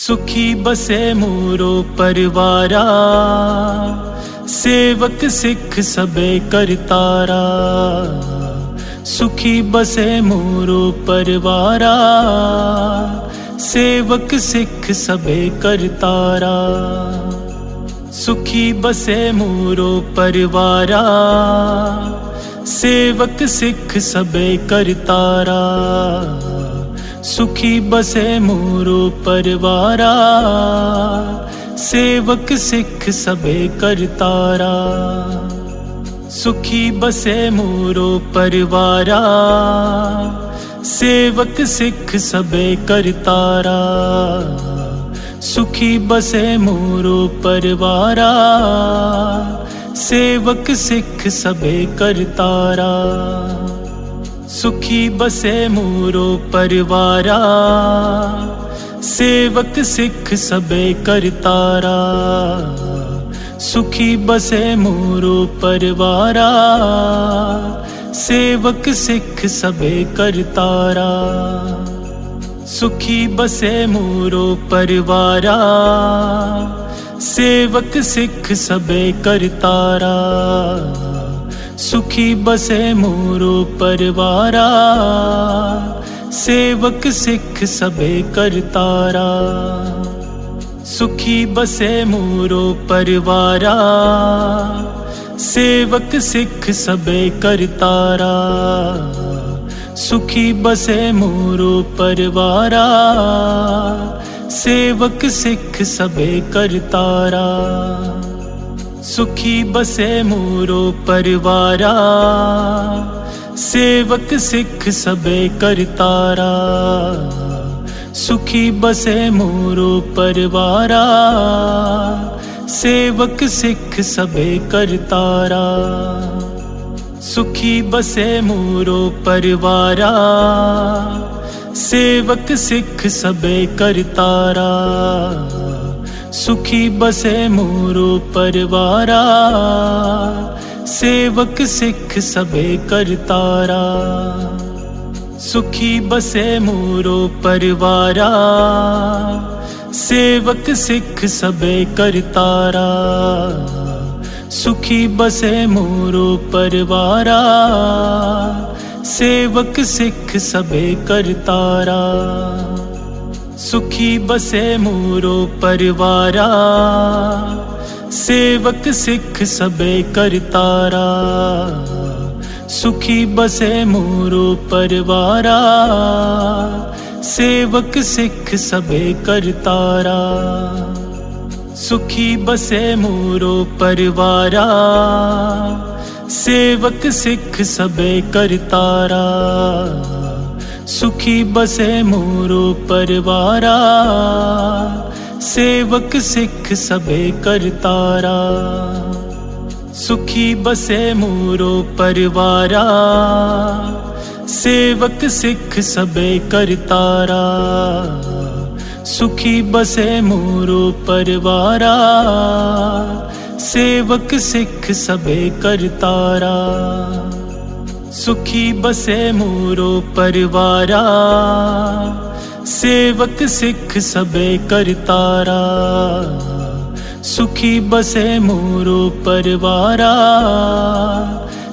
सुखी बसे मूरो परिवारा, सेवक सिख सबे करतारा। सुखी बसे मूरो परिवारा, सेवक सिख सबे करतारा। सुखी बसे मूरो परिवारा, सेवक सिख सबे करतारा। सुखी बसे मूरो परिवारा, सेवक सिख सबे करतारा। सुखी बसे मूरो परिवारा, सेवक सिख सबे करतारा। सुखी बसे मूरो परिवारा, सेवक सिख सबे करतारा। सुखी बसे मूरो परिवारा, सेवक सिख सबे करतारा। सुखी बसे मूरो परिवारा, सेवक सिख सबे करतारा। सुखी बसे मूरो परिवारा, सेवक सिख सबे करतारा। सुखी बसे मूरो परिवारा, सेवक सिख सबे करतारा। सुखी बसे मूरो परिवारा, सेवक सिख सबे करतारा। सुखी बसे मूरो परिवारा, सेवक सिख सबे करतारा। सुखी बसे मूरो परिवारा, सेवक सिख सबे करतारा। सुखी बसे मूरो परिवारा, सेवक सिख सबे करतारा। सुखी बसे मूरो परिवारा, सेवक सिख सबे करतारा। सुखी बसे मूरो परिवारा, सेवक सिख सबे करतारा। सुखी बसे मूरो परिवारा, सेवक सिख सबे करतारा। सुखी बसे मूरो परिवारा, सेवक सिख सबे करतारा। सुखी बसे मूरो परिवारा, सेवक सिख सबे करतारा। सुखी बसे मूरो परिवारा, सेवक सिख सबे करतारा। सुखी बसे मूरो परिवारा, सेवक सिख सबे करतारा। सुखी बसे मूरो परिवारा, सेवक सिख सबे करतारा। सुखी बसे मूरो परिवारा, सेवक सिख सबे करतारा। सुखी बसे मूरो परिवारा, सेवक सिख सबे करतारा। सुखी बसे मूरो परिवारा, सेवक सिख सबे करतारा। सुखी बसे मूरो परिवारा,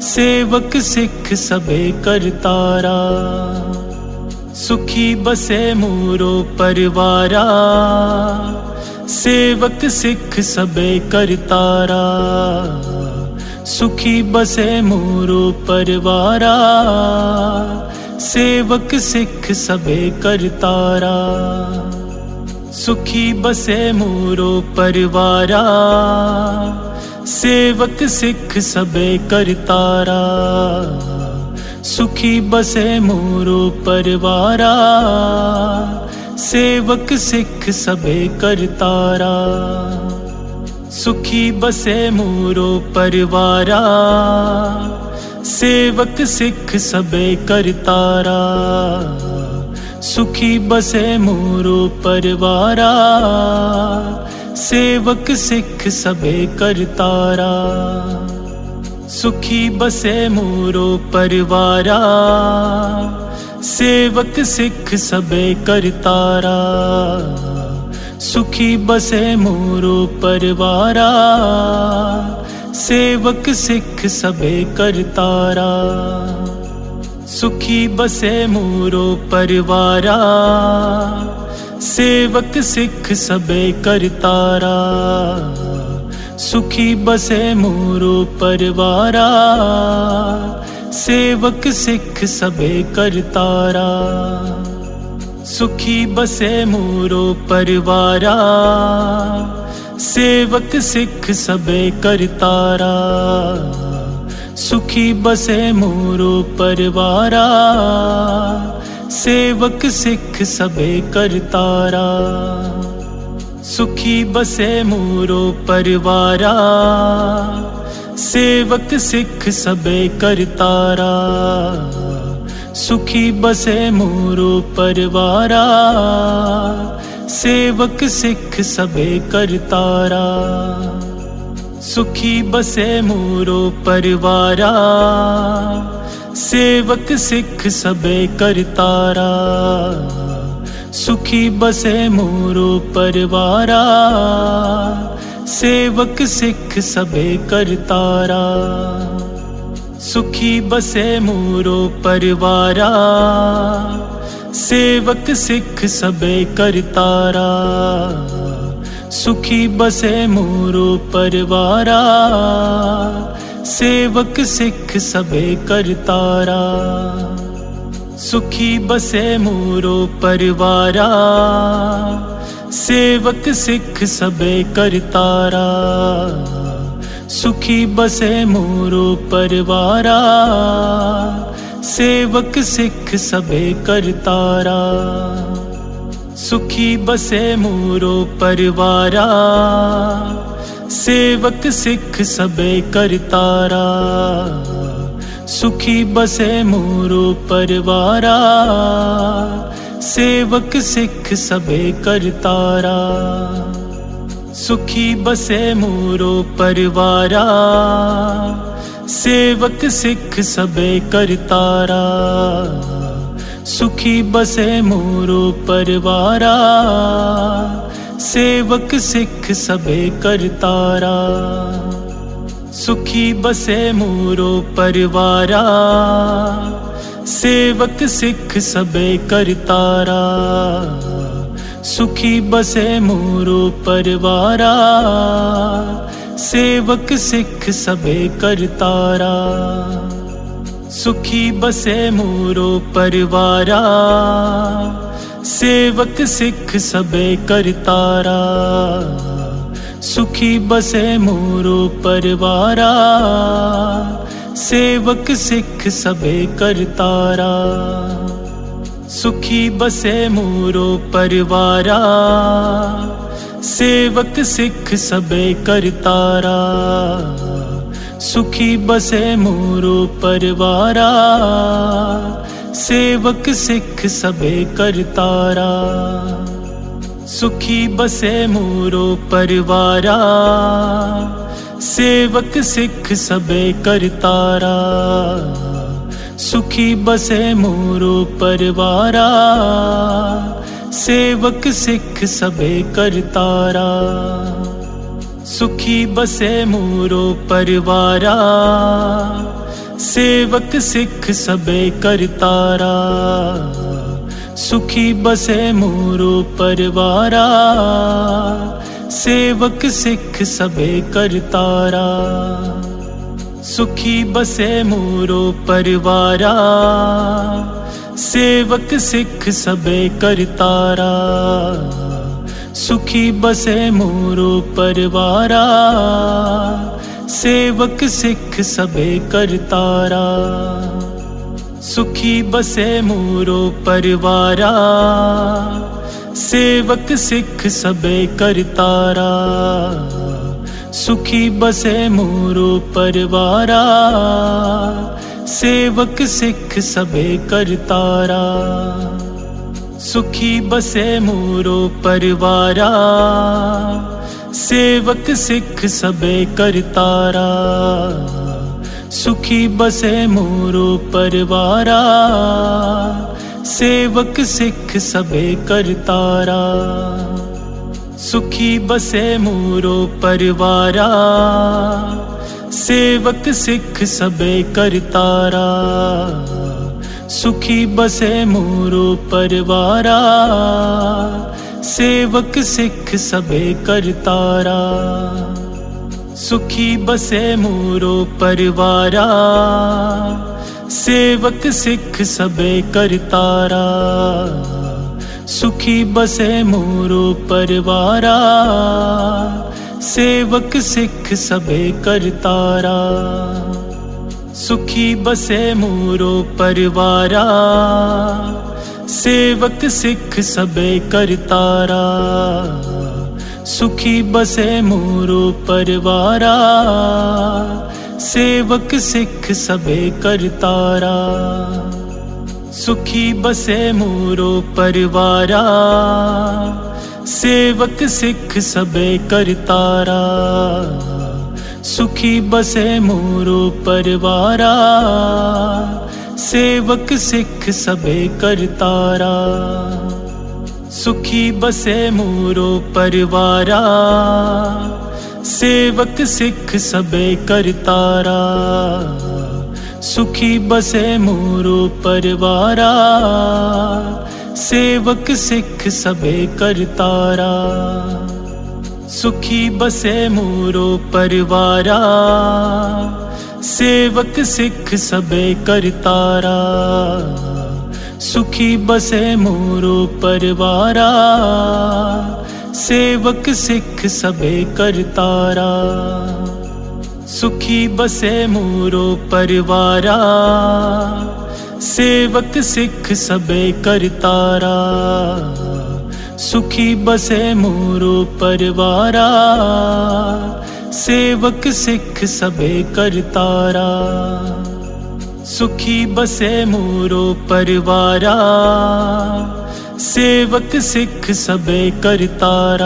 सेवक सिख सबे करतारा। सुखी बसे मूरो परिवारा, सेवक सिख सबे करतारा। सुखी बसे मूरो परिवारा, सेवक सिख सबे करतारा। सुखी बसे मूरो परिवारा, सेवक सिख सबे करतारा। सुखी बसे मूरो परिवारा, सेवक सिख सबे करतारा। सुखी बसे मूरो परिवारा, सेवक सिख सबे करतारा। सुखी बसे मूरो परिवारा, सेवक सिख सबे करतारा। सुखी बसे मूरो परिवारा, सेवक सिख सबे करतारा। सुखी बसे मोरो परवारा, सेवक सिख सबे करतारा। सुखी बसे मोरो परवारा, सेवक सिख सबे करतारा। सुखी बसे मोरो परवारा, सेवक सिख सबे करतारा। सुखी बसे मोरो परवारा, सेवक सिख सबे करतारा। सुखी बसे मोरो परवारा, सेवक सिख सबे करतारा। सुखी बसे मोरो परवारा, सेवक सिख सबे करतारा। सुखी बसे मोरो परवारा, सेवक सिख सबे करतारा। सुखी बसे मोरो परवारा, सेवक सिख सबे करतारा। सुखी बसे मोरो परवारा, सेवक सिख सबे करतारा। सुखी बसे मोरो परवारा, सेवक सिख सबे करतारा। सुखी बसे मोरो परवारा, सेवक सिख सबे करतारा। सुखी बसे मोरो परवारा, सेवक सिख सबे करतारा। सुखी बसे मोरो परवारा, सेवक सिख सबे करतारा। सुखी बसे मोरो परवारा, सेवक सिख सबे करतारा। सुखी बसे मोरो परवारा, सेवक सिख सबे करतारा। सुखी बसे मोरो परवारा, सेवक सिख सबे करतारा। सुखी बसे मोरो परवारा, सेवक सिख सबे करतारा। सुखी बसे मोरो परवारा, सेवक सिख सबे करतारा। सुखी बसे मोरो परवारा, सेवक सिख सबे करतारा। सुखी बसे मोरो परवारा, सेवक सिख सबे करतारा। सुखी बसे मोरो परवारा, सेवक सिख सबे करतारा। सुखी बसे मोरो परवारा, सेवक सिख सबे करतारा। सुखी बसे मोरो परवारा, सेवक सिख सबे करतारा। सुखी बसे मोरो परवारा, सेवक सिख सबे करतारा। सुखी बसे मोरो परवारा, सेवक सिख सबे करतारा। सुखी बसे मोरो परवारा, सेवक सिख सबे करतारा। सुखी बसे मोरो परवारा, सेवक सिख सबे करतारा। सुखी बसे मोरो परवारा, सेवक सिख सबे करतारा। सुखी बसे मोरो परवारा, सेवक सिख सबे करतारा। सुखी बसे मोरो परवारा, सेवक सिख सबे करतारा। सुखी बसे मोरो परवारा, सेवक सिख सबे करतारा। सुखी बसे मोरो परवारा, सेवक सिख सबे करतारा। सुखी बसे मोरो परवारा, सेवक सिख सबे करतारा। सुखी बसे मूरो परिवारा, सेवक सिख सबे करतारा। सुखी बसे मूरो परिवारा, सेवक सिख सबे करतारा। सुखी बसे मूरो परिवारा, सेवक सिख सबे करतारा। सुखी बसे मूरो परिवारा, सेवक सिख सबे करतारा। सुखी बसे मूरो परिवारा, सेवक सिख सबे करतारा। सुखी बसे मूरो परिवारा, सेवक सिख सबे करतारा। सुखी बसे मूरो परिवारा, सेवक सिख सबे करतारा। सुखी बसे मूरो परिवारा, सेवक सिख सबे करतारा। सुखी बसे मूरो परिवारा, सेवक सिख सबे करतारा। सुखी बसे मूरो परिवारा, सेवक सिख सबे करतारा। सुखी बसे मूरो परिवारा, सेवक सिख सबे करतारा। सुखी बसे मूरो परिवारा, सेवक सिख सबे करतारा। सुखी बसे मूरो परिवारा, सेवक सिख सबे करतारा। सुखी बसे मूरो परिवारा, सेवक सिख सबे करतारा। सुखी बसे मूरो परिवारा, सेवक सिख सबे करतारा।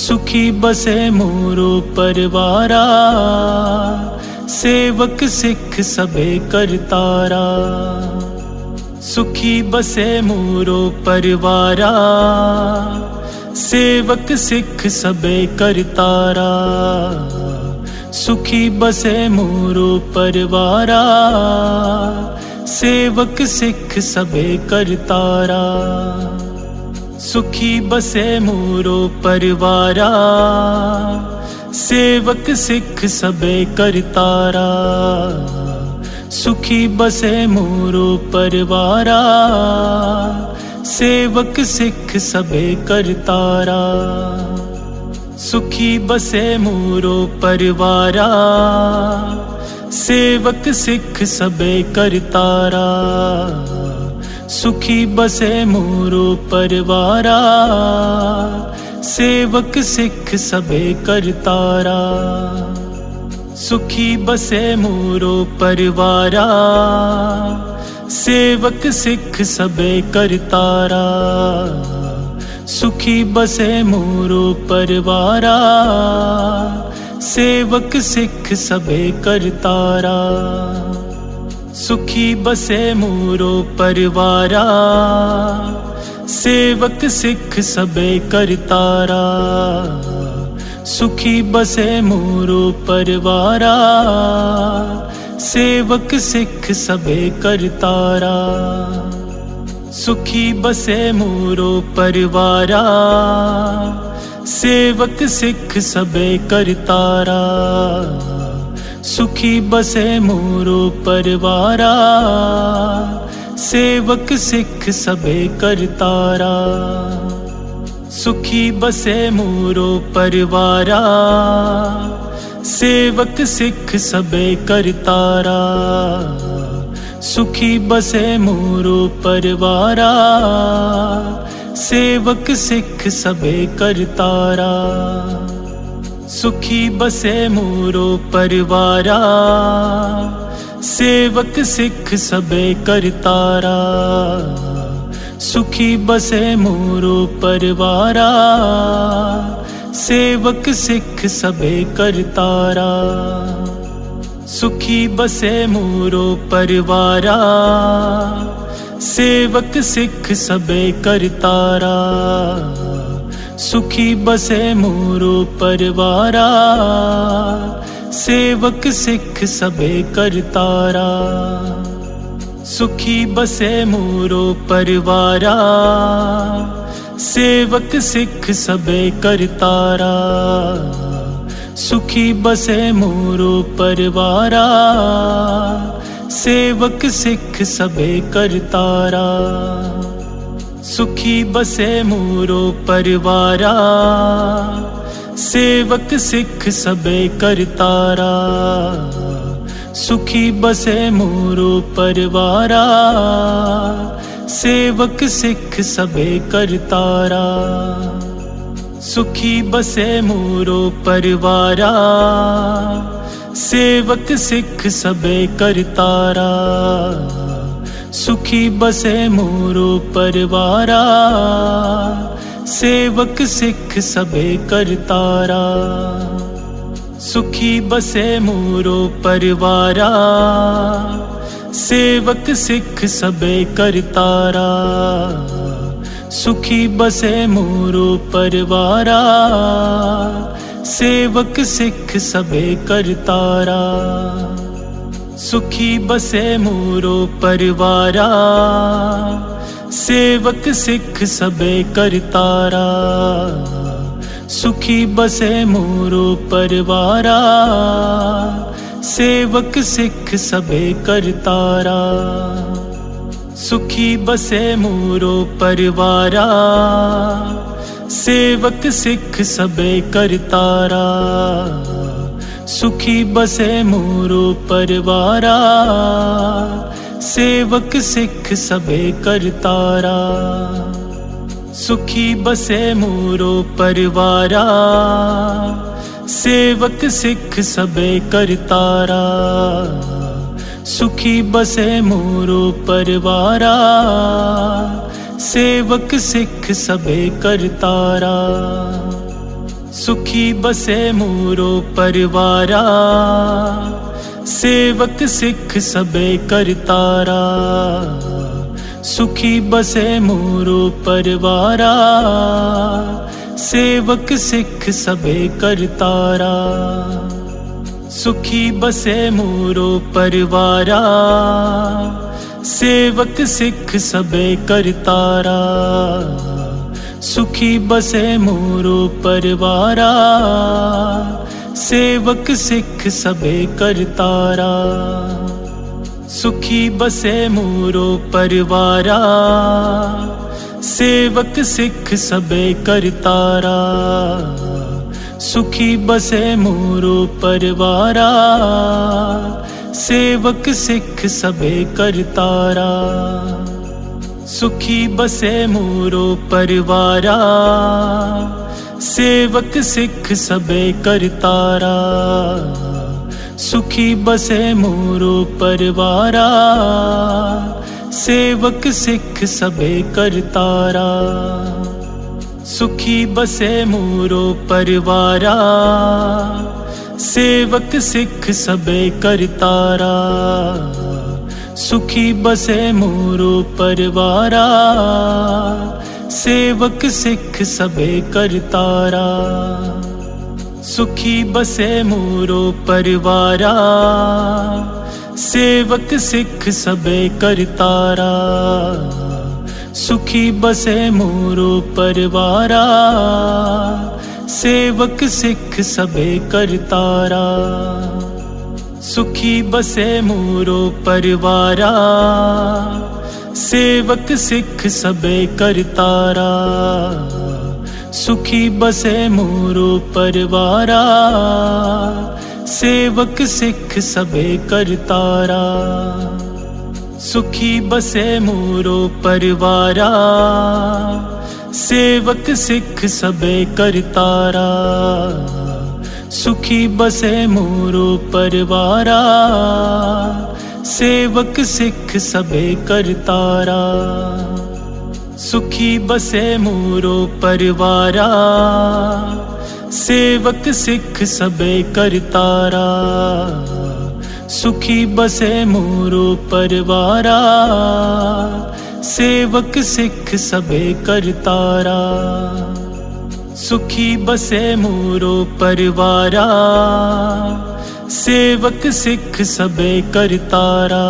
सुखी बसे मूरो परिवारा, सेवक सिख सबे करतारा। सुखी बसे मूरो परिवारा, सेवक सिख सबे करतारा। सुखी बसे मूरो परिवारा, सेवक सिख सबे करतारा। सुखी बसे मूरो परिवारा, सेवक सिख सबे करतारा। सुखी बसे मूरो परिवारा, सेवक सिख सबे करतारा। सुखी बसे मूरो परिवारा, सेवक सिख सबे करतारा। सुखी बसे मूरो परिवारा, सेवक सिख सबे करतारा। सुखी बसे मूरो परिवारा, सेवक सिख सबे करतारा। सुखी बसे मूरो परिवारा, सेवक सिख सबे करतारा। सुखी बसे मूरो परिवारा, सेवक सिख सबे करतारा। सुखी बसे मूरो परिवारा, सेवक सिख सबे करतारा। सुखी बसे मूरो परिवारा, सेवक सिख सबे करतारा। सुखी बसे मूरो परिवारा, सेवक सिख सबे करतारा। सुखी बसे मूरो परिवारा, सेवक सिख सबे करतारा। सुखी बसे मूरो परिवारा, सेवक सिख सबे करतारा। सुखी बसे मूरो परिवारा, सेवक सिख सबे करतारा। सुखी बसे मूरो परिवारा, सेवक सिख सबे करतारा। सुखी बसे मूरो परिवारा, सेवक सिख सबे करतारा। सुखी बसे मोरो परवारा, सेवक सिख सबे करतारा। सुखी बसे मोरो परवारा, सेवक सिख सबे करतारा। सुखी बसे मोरो परवारा, सेवक सिख सबे करतारा। सुखी बसे मोरो परवारा, सेवक सिख सबे करतारा। सुखी बसे मोरो परवारा, सेवक सिख सबे करतारा। सुखी बसे मोरो परवारा, सेवक सिख सबे करतारा। सुखी बसे मोरो परवारा, सेवक सिख सबे करतारा। सुखी बसे मोरो परवारा, सेवक सिख सबे करतारा। सुखी बसे मोरो परवारा, सेवक सिख सबे करतारा। सुखी बसे मोरो परवारा, सेवक सिख सबे करतारा। सुखी बसे मोरो परवारा, सेवक सिख सबे करतारा। सुखी बसे मोरो परवारा, सेवक सिख सबे करतारा। सुखी बसे मोरो परवारा, सेवक सिख सबे करतारा। सुखी बसे मोरो परवारा, सेवक सिख सबे करतारा। सुखी बसे मोरो परवारा, सेवक सिख सबे करतारा। सुखी बसे मोरो परवारा, सेवक सिख सबे करतारा। सुखी बसे मोरो परवारा, सेवक सिख सबे करतारा। सुखी बसे मोरो परवारा, सेवक सिख सबे करतारा। सुखी बसे मोरो परवारा, सेवक सिख सबे करतारा। सुखी बसे मोरो परवारा, सेवक सिख सबे करतारा। सुखी बसे मोरो परवारा, सेवक सिख सबे करतारा। सुखी बसे मोरो परवारा, सेवक सिख सबे करतारा। सुखी बसे मोरो परवारा, सेवक सिख सबे करतारा। सुखी बसे मोरो परवारा, सेवक सिख सबे करतारा। सुखी बसे मोरो परवारा, सेवक सिख सबे करतारा। सुखी बसे मोरो परवारा, सेवक सिख सबे करतारा। सुखी बसे मोरो परवारा, सेवक सिख सबे करतारा। सुखी बसे मोरो परवारा, सेवक सिख सबे करतारा। सुखी बसे मोरो परवारा, सेवक सिख सबे करतारा। सुखी बसे मोरो परवारा, सेवक सिख सबे करतारा। सुखी बसे मोरो परवारा, सेवक सिख सबे करतारा। सुखी बसे मोरो परवारा, सेवक सिख सबे करतारा। सुखी बसे मोरो परवारा, सेवक सिख सबे करतारा। सुखी बसे मूरो परिवारा, सेवक सिख सबे करतारा।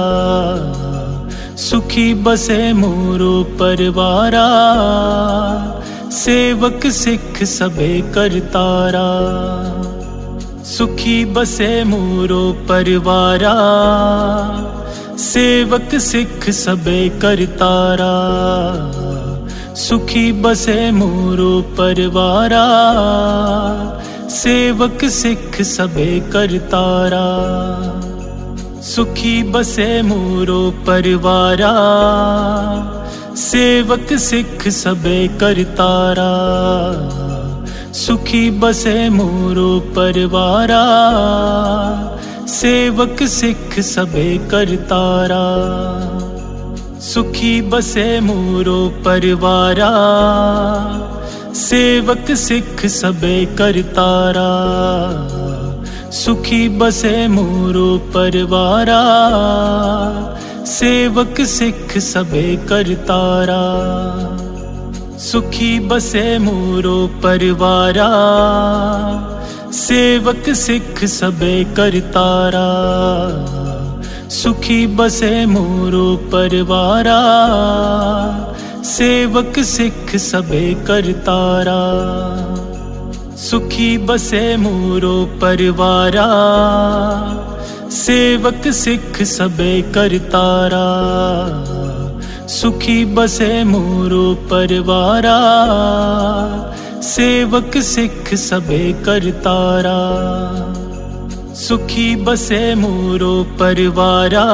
सुखी बसे मूरो परिवारा, सेवक सिख सबे करतारा। सुखी बसे मूरो परिवारा, सेवक सिख सबे करतारा। सुखी बसे मूरो परिवारा, सेवक सिख सबे करतारा। सुखी बसे मूरो परिवारा, सेवक सिख सबे करतारा। सुखी बसे मूरो परिवारा, सेवक सिख सबे करतारा। सुखी बसे मूरो परिवारा, सेवक सिख सबे करतारा। सुखी बसे मूरो परिवारा, सेवक सिख सबे करतारा। सुखी बसे मूरो परिवारा, सेवक सिख सबे करतारा। सुखी बसे मूरो परिवारा, सेवक सिख सबे करतारा। सुखी बसे मूरो परिवारा, सेवक सिख सबे करतारा। सुखी बसे मूरो परिवारा, सेवक सिख सबे करतारा। सुखी बसे मूरो परिवारा,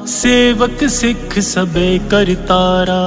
सेवक सिख सबे करतारा।